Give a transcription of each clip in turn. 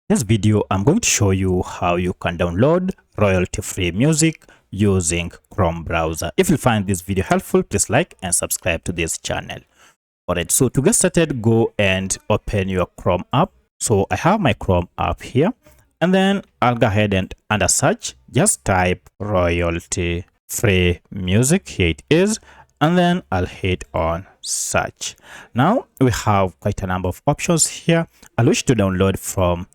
This video, I'm going to show you how you can download royalty-free music using Chrome browser. If you find this video helpful, please like and subscribe to this channel. Alright, so to get started, go and open your Chrome app. So I have my Chrome app here, and then I'll go ahead and under search, just type royalty-free music. Here it is. And then I'll hit on search. Now we have quite a number of options here. I wish to download from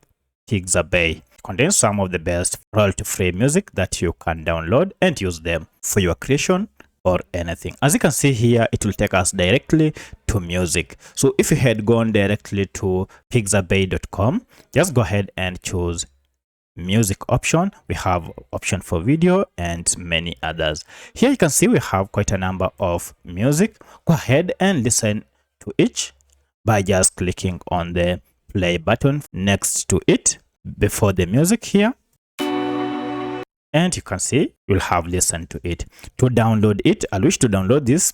Pixabay. Contains some of the best royalty-free music that you can download and use them for your creation or anything. As you can see here, it will take us directly to music. So if you had gone directly to pixabay.com, just go ahead and choose music option. We have option for video and many others. Here you can see we have quite a number of music. Go ahead and listen to each by just clicking on the play button next to it before the music here, and you can see you'll have listened to it. To download it, I wish to download this,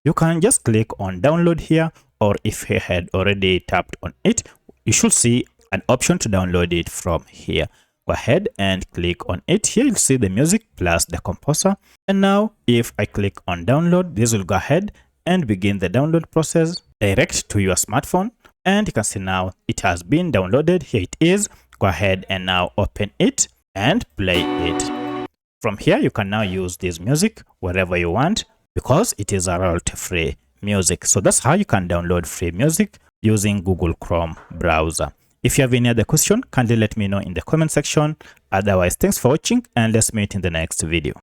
you can just click on download here, or if you had already tapped on it, you should see an option to download it from here. Go ahead and click on it. Here you'll see the music plus the composer, and now if I click on download, this will go ahead and begin the download process direct to your smartphone. And you can see now it has been downloaded. Here it is. Go ahead and now open it and play it. From here, you can now use this music wherever you want because it is a royalty-free music. So that's how you can download free music using Google Chrome browser. If you have any other question, kindly let me know in the comment section. Otherwise, thanks for watching and let's meet in the next video.